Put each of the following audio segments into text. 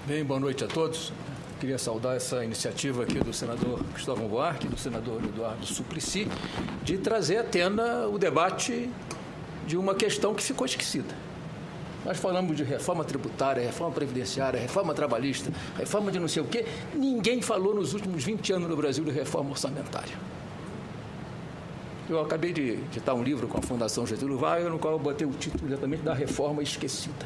Bem, boa noite a todos. Queria saudar essa iniciativa aqui do senador Cristóvão Buarque e do senador Eduardo Suplicy de trazer à tona o debate de uma questão que ficou esquecida. Nós falamos de reforma tributária, reforma previdenciária, reforma trabalhista, reforma de não sei o quê. Ninguém falou nos últimos 20 anos no Brasil de reforma orçamentária. Eu acabei de editar um livro com a Fundação Getúlio Vargas, no qual eu botei o título exatamente da reforma esquecida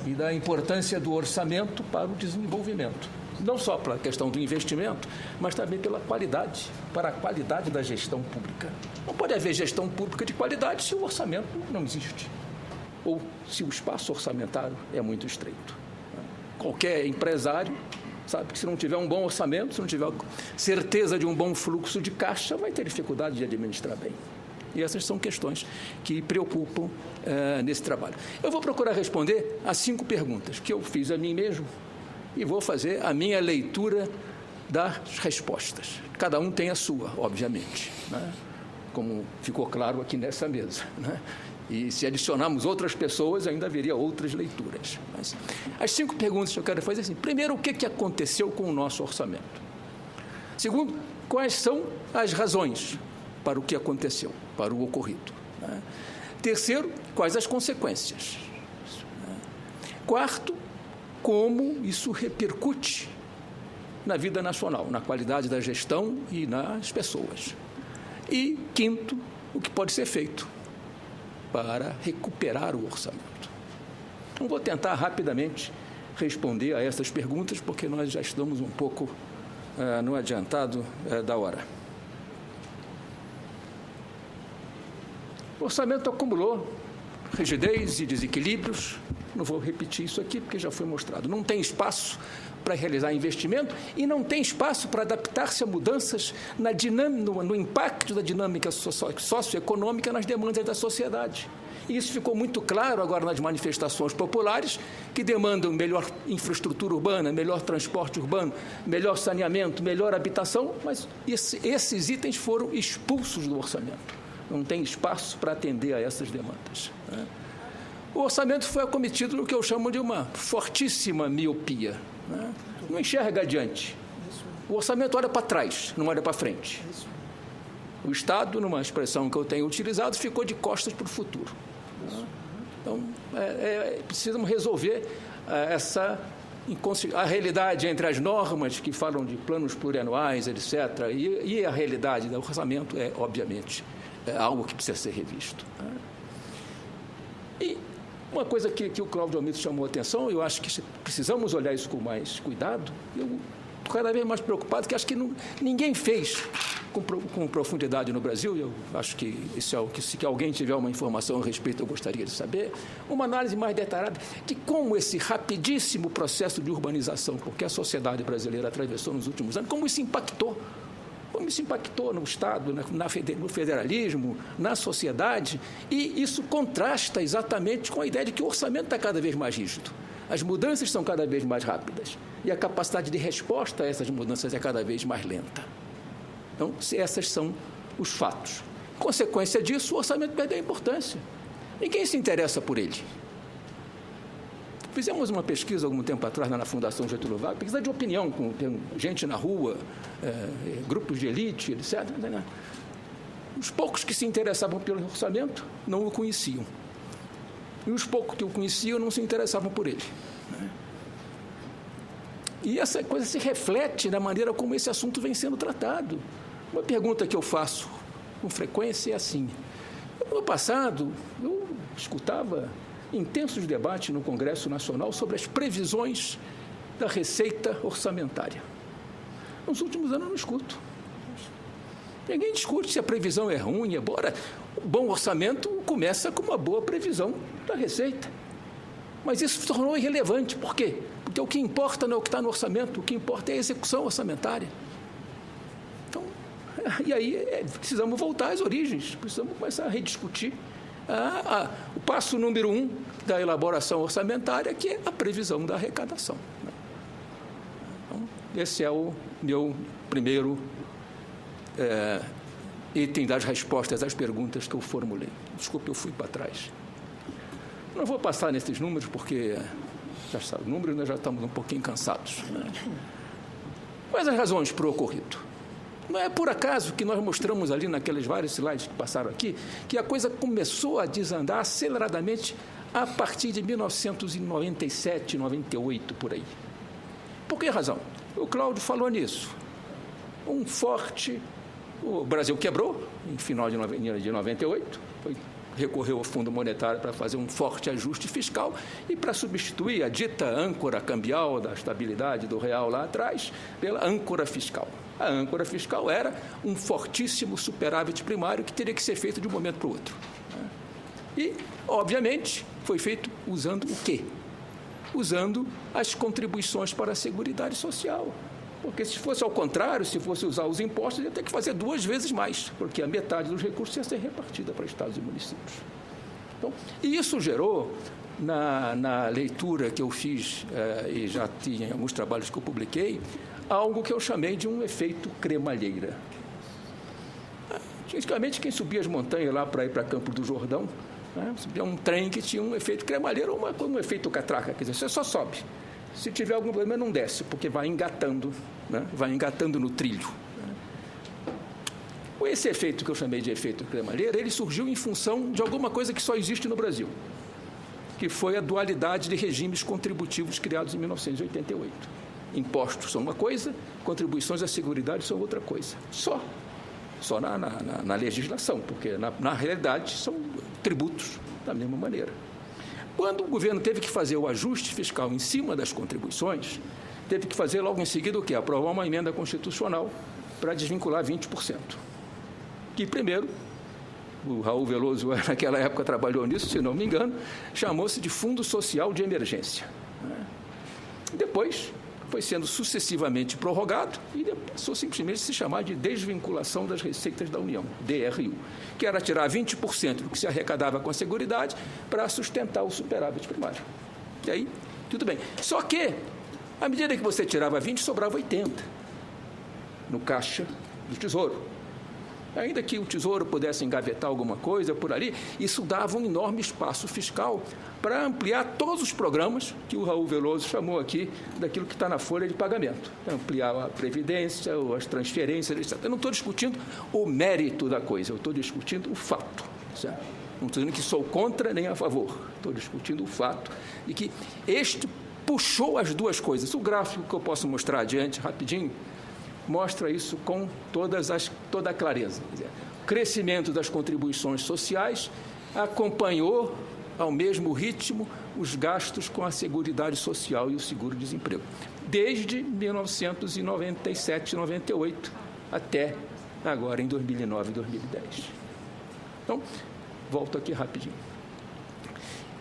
e da importância do orçamento para o desenvolvimento. Não só pela questão do investimento, mas também pela qualidade, para a qualidade da gestão pública. Não pode haver gestão pública de qualidade se o orçamento não existe, ou se o espaço orçamentário é muito estreito. Qualquer empresário sabe que se não tiver um bom orçamento, se não tiver certeza de um bom fluxo de caixa, vai ter dificuldade de administrar bem. E essas são questões que preocupam nesse trabalho. Eu vou procurar responder a 5 perguntas que eu fiz a mim mesmo e vou fazer a minha leitura das respostas. Cada um tem a sua, obviamente, né? Como ficou claro aqui nessa mesa, né? E se adicionarmos outras pessoas, ainda haveria outras leituras. Mas as 5 perguntas que eu quero fazer assim: primeiro, o que aconteceu com o nosso orçamento? Segundo, quais são as razões para o que aconteceu, para o ocorrido? Terceiro, quais as consequências? Quarto, como isso repercute na vida nacional, na qualidade da gestão e nas pessoas. E quinto, o que pode ser feito para recuperar o orçamento. Então, vou tentar rapidamente responder a essas perguntas, porque nós já estamos um pouco no adiantado da hora. O orçamento acumulou rigidez e desequilíbrios. Não vou repetir isso aqui, porque já foi mostrado. Não tem espaço para realizar investimento e não tem espaço para adaptar-se a mudanças no impacto da dinâmica socioeconômica nas demandas da sociedade. E isso ficou muito claro agora nas manifestações populares, que demandam melhor infraestrutura urbana, melhor transporte urbano, melhor saneamento, melhor habitação, mas esses itens foram expulsos do orçamento. Não tem espaço para atender a essas demandas, né? O orçamento foi acometido no que eu chamo de uma fortíssima miopia, né? Não enxerga adiante. O orçamento olha para trás, não olha para frente. O Estado, numa expressão que eu tenho utilizado, ficou de costas para o futuro. Então, precisamos resolver a realidade entre as normas que falam de planos plurianuais, etc., e a realidade do orçamento obviamente, algo que precisa ser revisto. E uma coisa que o Cláudio Almito chamou a atenção, eu acho que precisamos olhar isso com mais cuidado. Eu estou cada vez mais preocupado, que acho que ninguém fez com profundidade no Brasil. Eu acho que isso é o que, se alguém tiver uma informação a respeito, eu gostaria de saber, uma análise mais detalhada de como esse rapidíssimo processo de urbanização, porque a sociedade brasileira atravessou nos últimos anos, como isso impactou no Estado, no federalismo, na sociedade, e isso contrasta exatamente com a ideia de que o orçamento está cada vez mais rígido. As mudanças são cada vez mais rápidas e a capacidade de resposta a essas mudanças é cada vez mais lenta. Então, esses são os fatos. Consequência disso, o orçamento perdeu a importância. Ninguém se interessa por ele. Fizemos uma pesquisa algum tempo atrás na Fundação Getúlio Vargas, pesquisa de opinião, com gente na rua, grupos de elite, etc. Os poucos que se interessavam pelo orçamento não o conheciam. E os poucos que o conheciam não se interessavam por ele. E essa coisa se reflete na maneira como esse assunto vem sendo tratado. Uma pergunta que eu faço com frequência é assim: no passado, eu escutava intensos debates no Congresso Nacional sobre as previsões da receita orçamentária. Nos últimos anos eu não escuto. Ninguém discute se a previsão é ruim, embora o bom orçamento começa com uma boa previsão da receita. Mas isso se tornou irrelevante. Por quê? Porque o que importa não é o que está no orçamento, o que importa é a execução orçamentária. Então, e aí precisamos voltar às origens, precisamos começar a rediscutir o passo número 1 da elaboração orçamentária, que é a previsão da arrecadação. Então, esse é o meu primeiro item das respostas às perguntas que eu formulei. Desculpe, eu fui para trás. Não vou passar nesses números, porque Já sabe, números nós já estamos um pouquinho cansados. Né? Quais as razões para o ocorrido? Não é por acaso que nós mostramos ali naqueles vários slides que passaram aqui, que a coisa começou a desandar aceleradamente a partir de 1997, 98, por aí. Por que razão? O Cláudio falou nisso. O Brasil quebrou em final de 98, recorreu ao Fundo Monetário para fazer um forte ajuste fiscal e para substituir a dita âncora cambial da estabilidade do real lá atrás pela âncora fiscal. A âncora fiscal era um fortíssimo superávit primário que teria que ser feito de um momento para o outro. E, obviamente, foi feito usando o quê? Usando as contribuições para a Seguridade Social. Porque se fosse ao contrário, se fosse usar os impostos, ia ter que fazer 2 vezes mais, porque a metade dos recursos ia ser repartida para estados e municípios. Então, e isso gerou, na leitura que eu fiz, e já tinha alguns trabalhos que eu publiquei, algo que eu chamei de um efeito cremalheira. Antigamente, quem subia as montanhas lá para ir para Campos do Jordão, subia um trem que tinha um efeito cremalheira ou um efeito catraca, quer dizer, você só sobe. Se tiver algum problema, não desce, porque vai engatando, né? Vai engatando no trilho. Esse efeito que eu chamei de efeito cremalheira, ele surgiu em função de alguma coisa que só existe no Brasil, que foi a dualidade de regimes contributivos criados em 1988. Impostos são uma coisa, contribuições à Seguridade são outra coisa. Só na legislação, porque na realidade são tributos da mesma maneira. Quando o governo teve que fazer o ajuste fiscal em cima das contribuições, teve que fazer logo em seguida o quê? Aprovar uma emenda constitucional para desvincular 20%. Que primeiro, o Raul Veloso naquela época trabalhou nisso, se não me engano, chamou-se de Fundo Social de Emergência. Depois foi sendo sucessivamente prorrogado e passou simplesmente a se chamar de Desvinculação das Receitas da União, DRU, que era tirar 20% do que se arrecadava com a Seguridade para sustentar o superávit primário. E aí, tudo bem. Só que, à medida que você tirava 20, sobrava 80 no caixa do Tesouro. Ainda que o Tesouro pudesse engavetar alguma coisa por ali, isso dava um enorme espaço fiscal para ampliar todos os programas que o Raul Veloso chamou aqui daquilo que está na folha de pagamento. Ampliar a previdência, as transferências, etc. Eu não estou discutindo o mérito da coisa, eu estou discutindo o fato. Certo? Não estou dizendo que sou contra nem a favor. Estou discutindo o fato de que este puxou as duas coisas. O gráfico que eu posso mostrar adiante, rapidinho, mostra isso com toda a clareza. Quer dizer, o crescimento das contribuições sociais acompanhou, ao mesmo ritmo, os gastos com a Seguridade Social e o seguro-desemprego, desde 1997, 98, até agora em 2009 e 2010. Então, volto aqui rapidinho.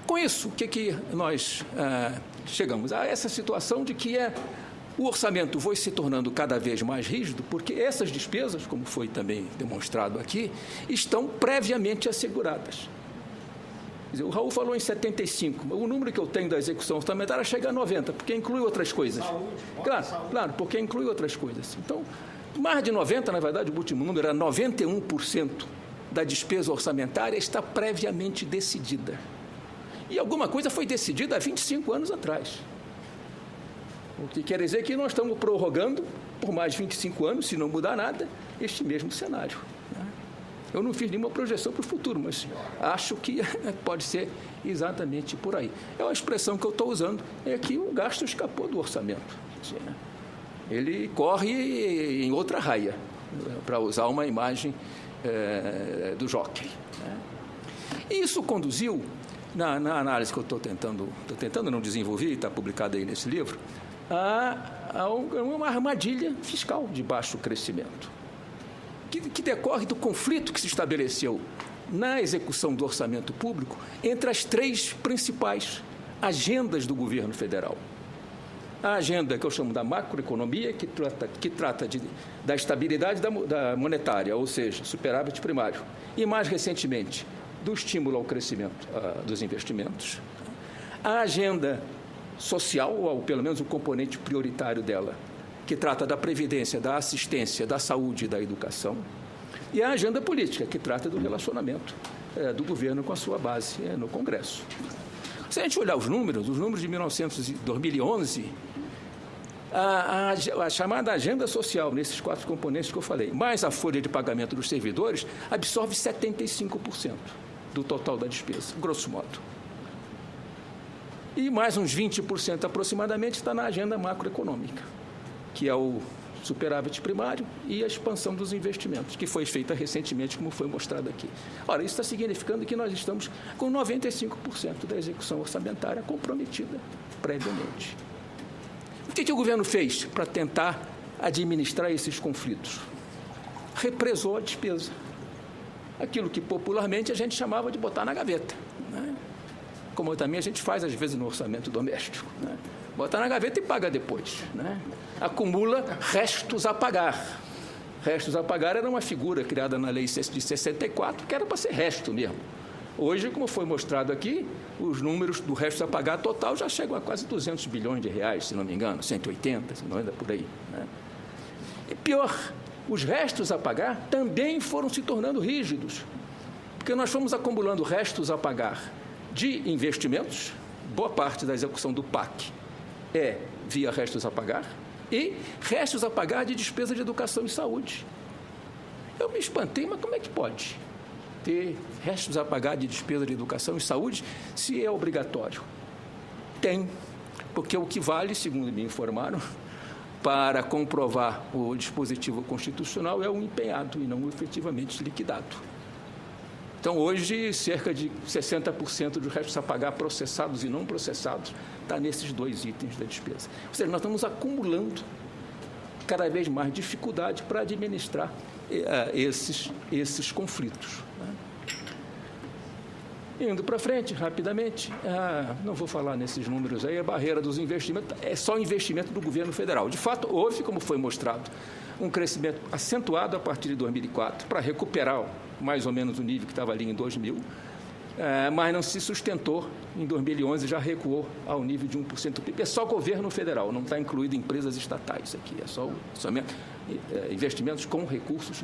Com isso, o que nós chegamos? A essa situação de que o orçamento foi se tornando cada vez mais rígido, porque essas despesas, como foi também demonstrado aqui, estão previamente asseguradas. Quer dizer, o Raul falou em 75, o número que eu tenho da execução orçamentária chega a 90, porque inclui outras coisas. Claro, porque inclui outras coisas. Então, mais de 90, na verdade, o último número era 91% da despesa orçamentária está previamente decidida. E alguma coisa foi decidida há 25 anos atrás. O que quer dizer que nós estamos prorrogando por mais de 25 anos, se não mudar nada, este mesmo cenário. Eu não fiz nenhuma projeção para o futuro, mas acho que pode ser exatamente por aí. É uma expressão que eu estou usando, é que o gasto escapou do orçamento. Ele corre em outra raia, para usar uma imagem do jockey. E isso conduziu, na análise que eu estou tentando não desenvolver, e está publicada aí nesse livro, a uma armadilha fiscal de baixo crescimento, que decorre do conflito que se estabeleceu na execução do orçamento público entre as 3 principais agendas do governo federal. A agenda que eu chamo da macroeconomia, que trata da estabilidade da monetária, ou seja, superávit primário, e mais recentemente do estímulo ao crescimento dos investimentos. A agenda social, ou pelo menos o componente prioritário dela, que trata da previdência, da assistência, da saúde e da educação, e a agenda política, que trata do relacionamento do governo com a sua base no Congresso. Se a gente olhar os números de 2011, a chamada agenda social, nesses 4 componentes que eu falei, mais a folha de pagamento dos servidores, absorve 75% do total da despesa, grosso modo. E mais uns 20% aproximadamente está na agenda macroeconômica, que é o superávit primário e a expansão dos investimentos, que foi feita recentemente, como foi mostrado aqui. Ora, isso está significando que nós estamos com 95% da execução orçamentária comprometida previamente. O que o governo fez para tentar administrar esses conflitos? Represou a despesa. Aquilo que popularmente a gente chamava de botar na gaveta, né? Como também a gente faz, às vezes, no orçamento doméstico, né? Bota na gaveta e paga depois, né? Acumula restos a pagar. Restos a pagar era uma figura criada na lei de 64, que era para ser resto mesmo. Hoje, como foi mostrado aqui, os números do restos a pagar total já chegam a quase 200 bilhões de reais, se não me engano, 180, se não anda por aí, né? E pior, os restos a pagar também foram se tornando rígidos, porque nós fomos acumulando restos a pagar de investimentos, boa parte da execução do PAC é via restos a pagar, e restos a pagar de despesa de educação e saúde. Eu me espantei, mas como é que pode ter restos a pagar de despesa de educação e saúde se é obrigatório? Tem, porque o que vale, segundo me informaram, para comprovar o dispositivo constitucional é o empenhado e não o efetivamente liquidado. Então, hoje, cerca de 60% dos restos a pagar processados e não processados está nesses 2 itens da despesa. Ou seja, nós estamos acumulando cada vez mais dificuldade para administrar esses conflitos, né? Indo para frente, rapidamente, não vou falar nesses números aí, a barreira dos investimentos é só investimento do governo federal. De fato, houve, como foi mostrado, um crescimento acentuado a partir de 2004 para recuperar mais ou menos o nível que estava ali em 2000, mas não se sustentou. Em 2011 já recuou ao nível de 1% do PIB. É só governo federal, não está incluído empresas estatais aqui, é só somente investimentos com recursos